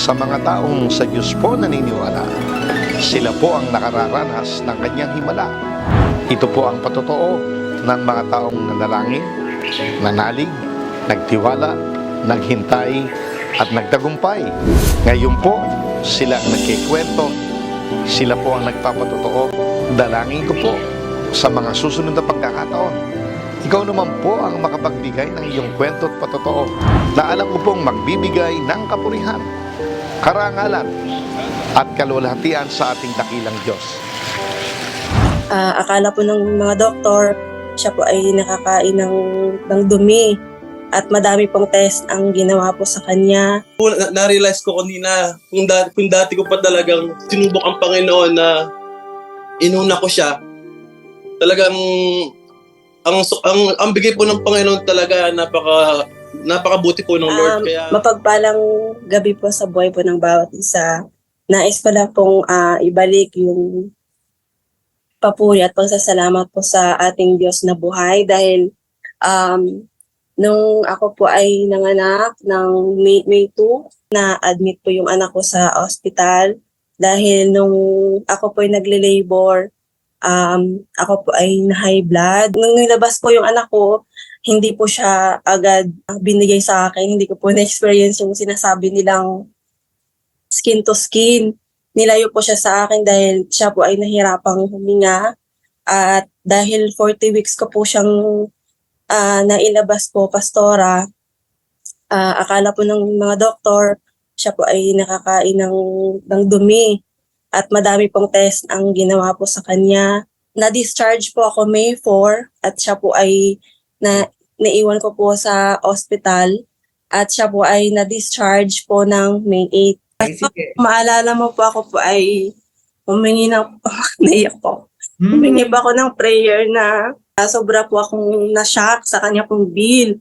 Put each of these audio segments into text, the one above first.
Sa mga taong sa Diyos po naniniwala, sila po ang nakararanas ng kanyang himala. Ito po ang patotoo ng mga taong nanalangin, nanalig, nagtiwala, naghintay, at nagtagumpay. Ngayon po, sila ang nagkikwento, sila po ang nagpapatotoo. Dalangin ko po sa mga susunod na pagkakataon, ikaw naman po ang makapagbigay ng iyong kwento at patotoo na alam ko pong magbibigay ng kapurihan, karangalan, at kalwalhatian sa ating dakilang Diyos. Akala po ng mga doktor, siya po ay nakakain ng dumi at madami pong test ang ginawa po sa kanya. Na-realize ko kanina kung dati ko pa talagang sinubok ang Panginoon na inuna ko siya. Talagang ang bigay po ng Panginoon talaga napakabuti po ng Lord. Kaya mapagpalang gabi po sa buhay po ng bawat isa. Nais ko lang pong ibalik yung papuri at pagsasalamat po sa ating Diyos na buhay dahil nung ako po ay nanganak ng May 2, na-admit po yung anak ko sa ospital dahil nung ako po ay nagle-labor, ako po ay na-high blood. Nung nilabas po yung anak ko, hindi po siya agad binigay sa akin. Hindi ko po na-experience yung sinasabi nilang skin to skin. Nilayo po siya sa akin dahil siya po ay nahirapang huminga. At dahil 40 weeks ko po siyang nailabas po, pastora, akala po ng mga doktor, siya po ay nakakain ng dumi. At madami pong test ang ginawa po sa kanya. Na-discharge po ako May 4 at siya po ay naiwan ko po sa hospital at siya po ay na-discharge po ng May 8. Maalala mo po ako po ay humingi naiyak po. Humingi pa ako ng prayer na sobra po akong na-shock sa kanya pong bill.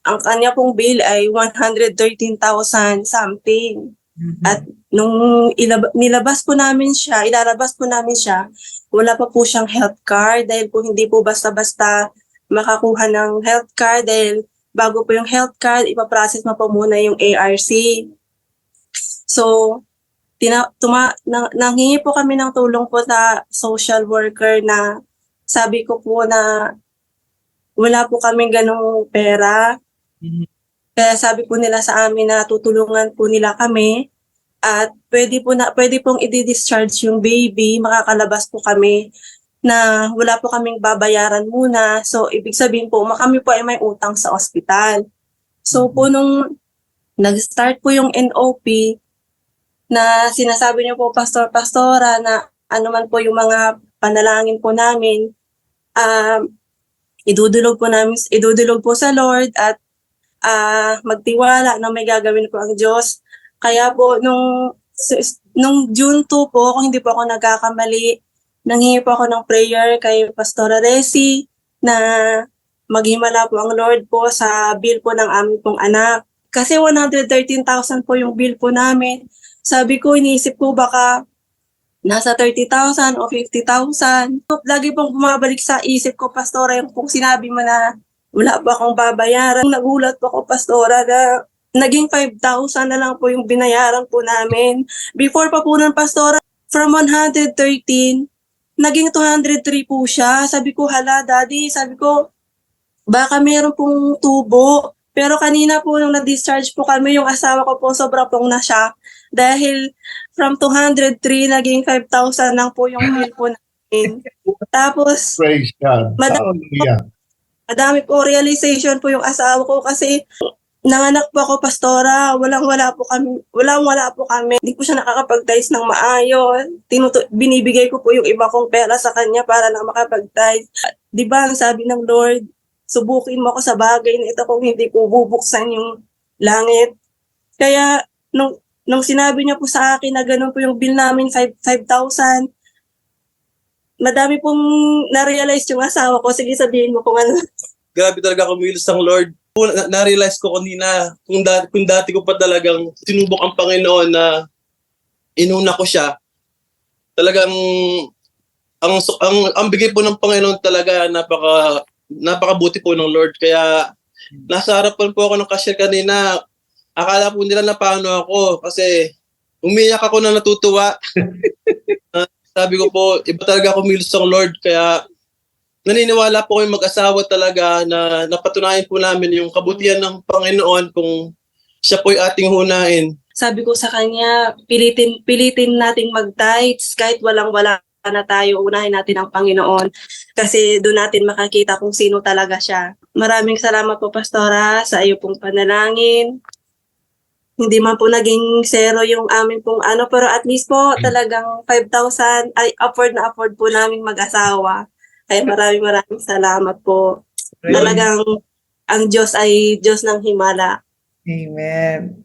Ang kanya pong bill ay 113,000 something. At nung ilalabas po namin siya, wala pa po siyang health card dahil po hindi po basta-basta makakuha ng health card dahil bago po yung health card, ipaprocess mo po muna yung ARC. So, nanghingi po kami ng tulong po sa social worker na sabi ko po na wala po kami ganong pera. Kaya sabi po nila sa amin na tutulungan po nila kami at pwede pong i-discharge yung baby, makakalabas po kami na wala po kaming babayaran muna. So, ibig sabihin po, kami po ay may utang sa ospital. So po nung nag-start po yung NOP na sinasabi niyo po, pastora, na ano man po yung mga panalangin po namin, idudulog po sa Lord at magtiwala na may gagawin po ang Diyos. Kaya po, nung June 2 po, kung hindi po ako nagkakamali, nanghingi po ako ng prayer kay Pastora Resi na maghimala po ang Lord po sa bill po ng aming pong anak. Kasi 113,000 po yung bill po namin. Sabi ko, iniisip ko baka nasa 30,000 o 50,000. Lagi pong bumabalik sa isip ko, Pastora, yung pong sinabi mo na wala pa akong babayaran. Nagulat po ako, Pastora, na naging 5,000 na lang po yung binayaran po namin. Before pa po ng pastora, from 113, naging 203 po siya. Sabi ko, hala, Daddy, sabi ko, baka meron pong tubo. Pero kanina po nung na-discharge po kami, yung asawa ko po sobra pong na-shock. Dahil from 203, naging 5,000 lang po yung bill po namin. Tapos, Praise God. madami po realization po yung asawa ko kasi nanganak po ako, pastora, walang-wala po kami. Hindi po siya nakakapag-tithe ng maayos. Binibigay ko po yung iba kong pera sa kanya para lang makapag-tithe. Di ba, ang sabi ng Lord, subukin mo ako sa bagay na ito kung hindi ko bubuksan yung langit. Kaya, nung sinabi niya po sa akin na ganun po yung bill namin, 5,000, madami pong na-realize yung asawa ko. Sige, sabihin mo kung ano. grabe talaga kumilos ng Lord. Na-realize ko kanina kung dati ko pa talagang sinubok ang Panginoon na inuna ko siya. Talagang ang bigay po ng Panginoon talaga napakabuti po ng Lord. Kaya nasa harapan po ako ng cashier kanina. Akala po nila na paano ako kasi Umiyak ako na natutuwa. Sabi ko po, iba talaga kumilos ang Lord. Kaya naniniwala po kami mag-asawa talaga na napatunayan po namin yung kabutihan ng Panginoon kung siya po yung ating hunain. Sabi ko sa kanya, pilitin nating mag-tithes kahit walang-wala na tayo, unahin natin ang Panginoon kasi doon natin makakita kung sino talaga siya. Maraming salamat po, Pastora, sa iyo pong panalangin. Hindi man po naging zero yung amin pong pero at least po talagang 5,000 ay afford po namin mag-asawa. Kaya maraming salamat po. Talagang ang Diyos ay Diyos ng himala. Amen.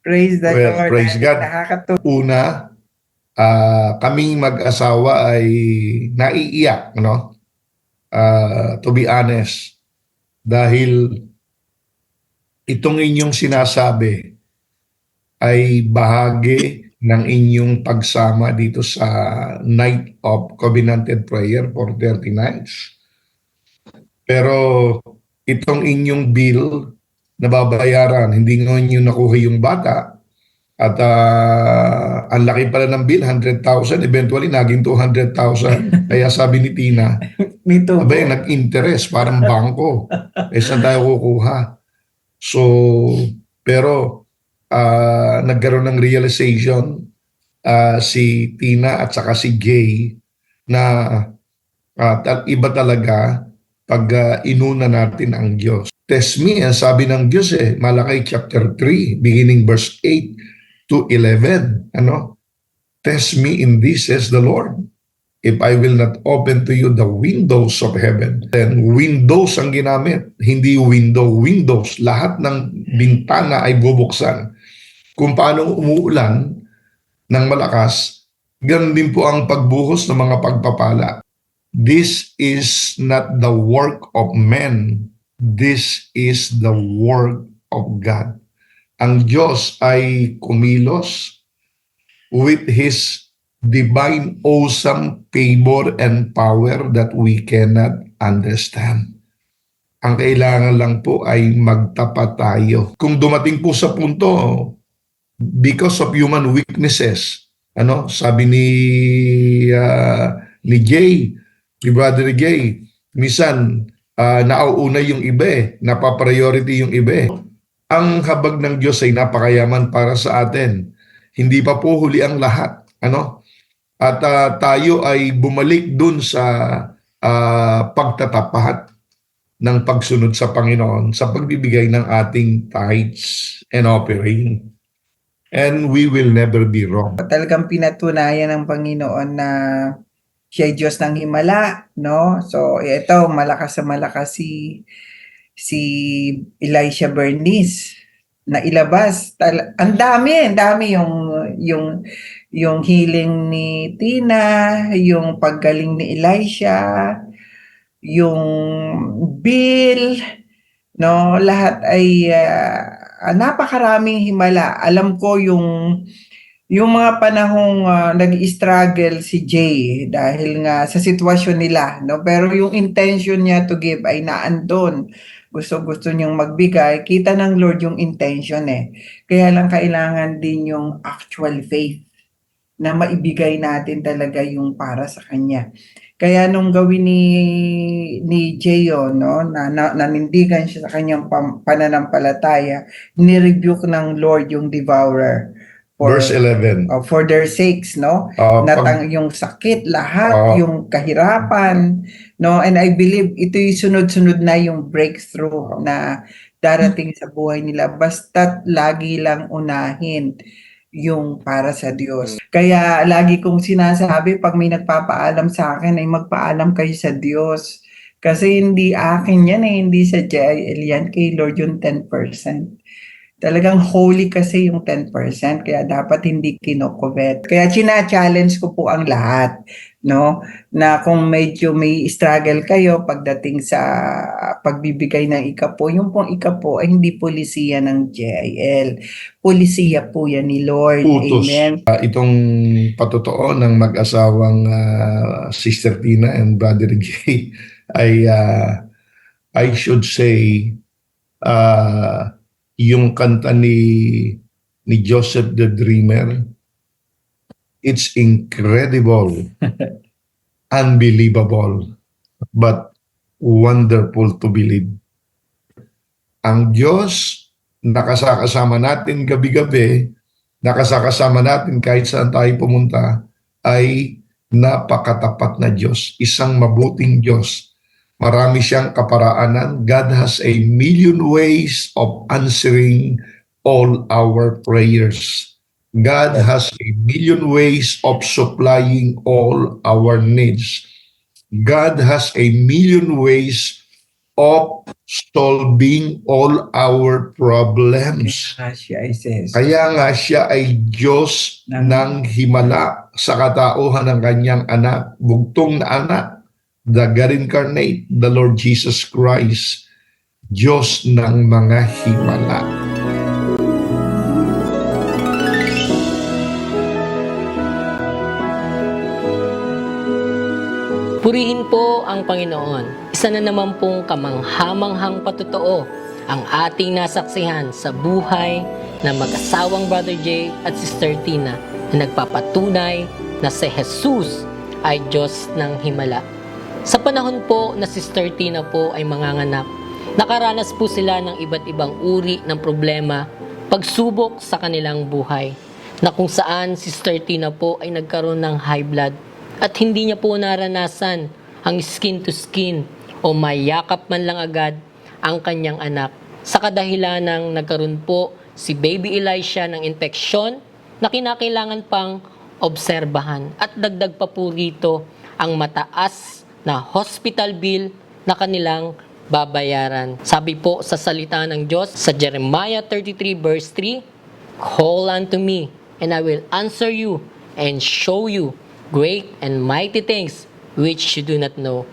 Praise the Well, Lord. praise God. Nakakatuwa. Una, kaming mag-asawa ay naiiyak, no? To be honest, dahil itong inyong sinasabi ay bahagi ng inyong pagsama dito sa Night of Covenanted Prayer for 30 nights. Pero itong inyong bill na babayaran, hindi nyo nakuha yung bata, at ang laki pala ng bill, 100,000, eventually naging 200,000. Kaya sabi ni Tina, Nito po. abay, nag-interest, parang bangko. Saan tayo kukuha? So, pero nagkaroon ng realization si Tina at saka si Gay na iba talaga pag inuna natin ang Diyos. Test me, ang sabi ng Diyos Malakay chapter 3, beginning verse 8 to 11. Test me in this, says the Lord, if I will not open to you the windows of heaven. Then windows ang ginamit, hindi windows. Lahat ng bintana ay bubuksan. Kung paano umuulan ng malakas, ganun din po ang pagbuhos ng mga pagpapala. This is not the work of men. This is the work of God. Ang Diyos ay kumilos with His divine awesome favor and power that we cannot understand. Ang kailangan lang po ay magtapat tayo. Kung dumating po sa punto, because of human weaknesses, sabi ni Jay, ni Brother Jay, minsan nauuna yung iba napapriority yung iba. Ang habag ng Diyos ay napakayaman para sa atin. Hindi pa po huli ang lahat. At tayo ay bumalik dun sa pagtatapat ng pagsunod sa Panginoon sa pagbibigay ng ating tithes and offering. And we will never be wrong. Talagang pinatunayan ng Panginoon na siya ay Diyos ng himala, no? So, ito, malakas si Elisha Bernice na ilabas. Ang dami yung healing ni Tina, yung paggaling ni Elisha, yung bill, no? Lahat ay napakaraming himala. Alam ko yung mga panahong nag-struggle si Jay dahil nga sa sitwasyon nila, no? Pero yung intention niya to give ay naandun. Gusto niyang magbigay. Kita ng Lord yung intention Kaya lang kailangan din yung actual faith na maibigay natin talaga yung para sa Kanya. Kaya nung gawin ni Jayo, no, na nanindigan siya sa kanyang pananampalataya, ni-rebuke ng Lord yung devourer. Verse 11. For their sakes, no? Yung sakit, lahat, yung kahirapan, no? And I believe ito yung sunod-sunod na yung breakthrough na darating sa buhay nila. Basta't lagi lang unahin yung para sa Diyos. Kaya lagi kong sinasabi, pag may nagpapaalam sa akin, ay magpaalam kayo sa Diyos. Kasi hindi akin yan hindi sa JIL yan, kay Lord yung 10%. Talagang holy kasi yung 10%, kaya dapat hindi kinokovet. Kaya china-challenge ko po ang lahat, no? Na kung medyo may struggle kayo pagdating sa pagbibigay ng ikapo, yung pong ikapo ay hindi polisiya ng JIL. Polisiya po yan ni Lord. Utos. Amen. Itong patotoo ng mag-asawang Sister Tina and Brother Jay ay I should say yung kanta ni Joseph the Dreamer, It's incredible, unbelievable, but wonderful to believe. Ang Diyos, nakasakasama natin gabi-gabi, nakasakasama natin kahit saan tayo pumunta, ay napakatapat na Diyos, isang mabuting Diyos. Marami siyang kaparaanan. God has a million ways of answering all our prayers. God has a million ways of supplying all our needs. God has a million ways of solving all our problems. Kaya nga siya ay Diyos ng himala sa katauhan ng kanyang anak, bugtong na anak, the God incarnate, the Lord Jesus Christ, Diyos ng mga himala. Purihin po ang Panginoon. Isa na naman pong kamanghamanghang patotoo ang ating nasaksihan sa buhay ng mag-asawang Brother Jay at Sister Tina na nagpapatunay na si Jesus ay Diyos ng himala. Sa panahon po na Sister Tina po ay manganganak, nakaranas po sila ng iba't ibang uri ng problema, pagsubok sa kanilang buhay, na kung saan Sister Tina po ay nagkaroon ng high blood at hindi niya po naranasan ang skin to skin o mayakap man lang agad ang kanyang anak sa kadahilan ng nagkaroon po si Baby Elisha ng infeksyon na kinakailangan pang obserbahan at dagdag pa po rito ang mataas na hospital bill na kanilang babayaran. Sabi po sa salita ng Diyos sa Jeremiah 33 verse 3, "Call unto me, and I will answer you and show you great and mighty things which you do not know."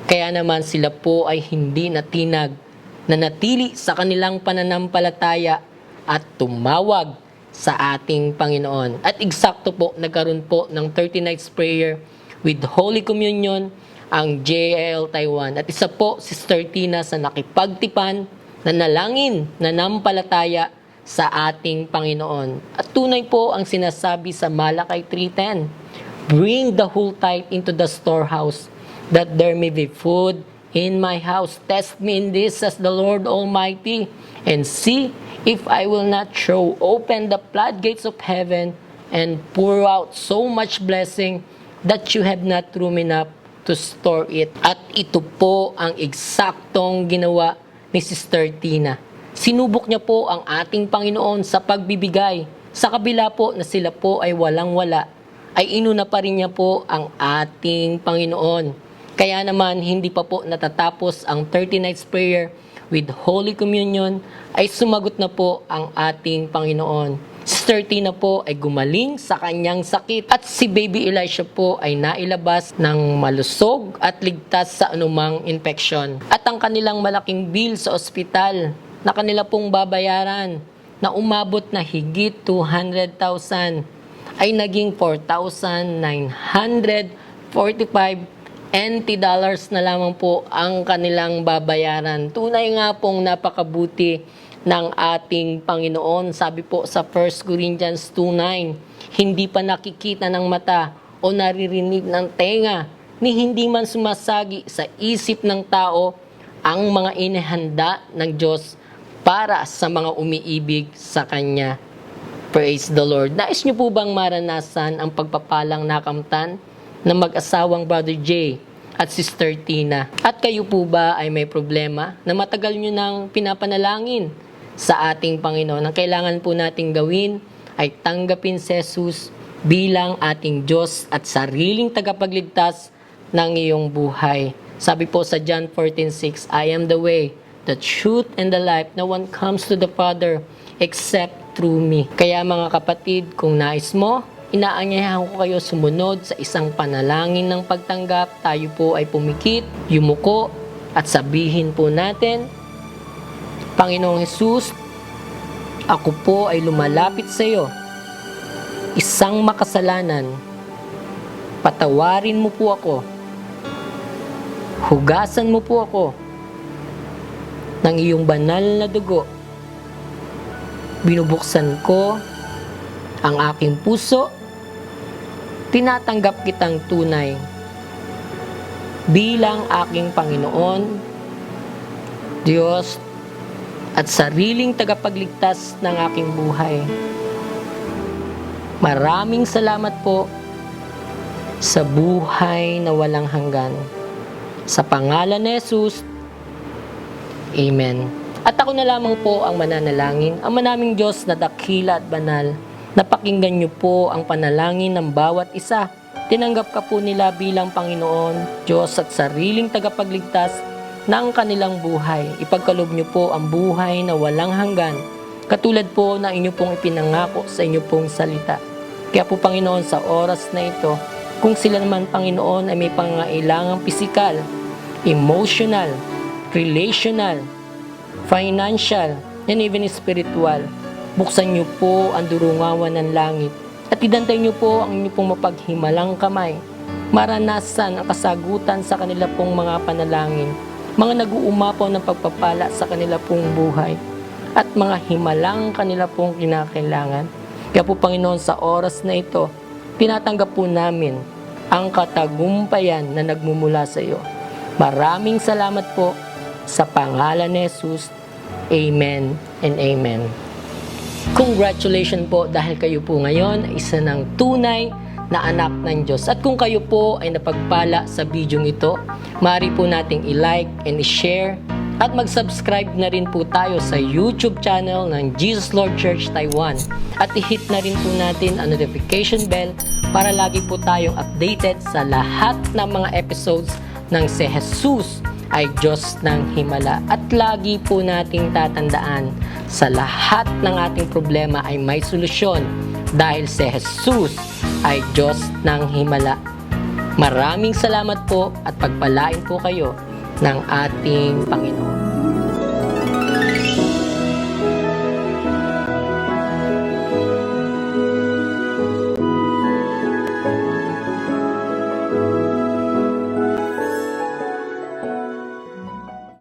Kaya naman sila po ay hindi natinag, nanatili sa kanilang pananampalataya at tumawag sa ating Panginoon. At eksakto po, nagkaroon po ng 30 nights prayer with Holy Communion ang JL Taiwan. At isa po, Sister Tina sa nakipagtipan, nanalangin, nanampalataya sa ating Panginoon. At tunay po ang sinasabi sa Malakay 3:10, "Bring the whole tithe into the storehouse, that there may be food in my house. Test me in this, says the Lord Almighty, and see if I will not throw open the floodgates of heaven and pour out so much blessing that you have not room enough to store it." At ito po ang eksaktong ginawa ni Sister Tina. Sinubok niya po ang ating Panginoon sa pagbibigay. Sa kabila po na sila po ay walang-wala, ay inuna pa rin niya po ang ating Panginoon. Kaya naman, hindi pa po natatapos ang 30 nights prayer with Holy Communion, ay sumagot na po ang ating Panginoon. Sister Tina po ay gumaling sa kanyang sakit at si Baby Elisha po ay nailabas ng malusog at ligtas sa anumang infeksyon. At ang kanilang malaking bill sa ospital na kanila pong babayaran na umabot na higit 200,000 ay naging 4,945 NT dollars na lamang po ang kanilang babayaran. Tunay nga pong napakabuti ng ating Panginoon. Sabi po sa 1 Corinthians 2:9, "Hindi pa nakikita ng mata o naririnig ng tenga, ni hindi man sumasagi sa isip ng tao ang mga inihanda ng Diyos para sa mga umiibig sa Kanya." Praise the Lord. Nais niyo po bang maranasan ang pagpapalang nakamtan ng mag-asawang Brother Jay at Sister Tina? At kayo po ba ay may problema na matagal nyo nang pinapanalangin sa ating Panginoon? Ang kailangan po nating gawin ay tanggapin si Jesus bilang ating Diyos at sariling tagapagligtas ng iyong buhay. Sabi po sa John 14:6, "I am the way, the truth, and the life. No one comes to the Father except through me." Kaya mga kapatid, kung nais mo, inaanyayahan ko kayo sumunod sa isang panalangin ng pagtanggap. Tayo po ay pumikit, yumuko, at sabihin po natin, "Panginoong Jesus, ako po ay lumalapit sa iyo. Isang makasalanan. Patawarin mo po ako. Hugasan mo po ako ng iyong banal na dugo. Binubuksan ko ang aking puso tinatanggap kitang tunay bilang aking Panginoon, Diyos, at sariling tagapagligtas ng aking buhay. Maraming salamat po sa buhay na walang hanggan. Sa pangalan ni Jesus, Amen. At ako na lamang po ang mananalangin, ang manaming Diyos na dakila at banal. Napakinggan niyo po ang panalangin ng bawat isa. Tinanggap ka po nila bilang Panginoon, Diyos at sariling tagapagligtas ng kanilang buhay. Ipagkaloob niyo po ang buhay na walang hanggan, katulad po na inyo pong ipinangako sa inyo pong salita. Kaya po Panginoon, sa oras na ito, kung sila naman Panginoon ay may pangangailangang pisikal, emotional, relational, financial, and even spiritual, buksan niyo po ang durungawan ng langit at idantay niyo po ang inyong pong mapaghimalang kamay, maranasan ang kasagutan sa kanila pong mga panalangin, mga nag-uumapaw ng pagpapala sa kanila pong buhay, at mga himalang kanila pong kinakailangan. Kaya po Panginoon, sa oras na ito, tinatanggap po namin ang katagumpayan na nagmumula sa iyo. Maraming salamat po sa pangalan ni Jesus. Amen and Amen. Congratulations po dahil kayo po ngayon ay isa ng tunay na anak ng Diyos. At kung kayo po ay napagpala sa video ito, maaari po nating i-like and i-share at mag-subscribe na rin po tayo sa YouTube channel ng Jesus Lord Church Taiwan. At i-hit na rin po natin ang notification bell para lagi po tayong updated sa lahat ng mga episodes ng Si Jesus ay Diyos ng Himala. At lagi po nating tatandaan, sa lahat ng ating problema ay may solusyon dahil si Jesus ay Diyos ng Himala. Maraming salamat po at pagpalain po kayo ng ating Panginoon.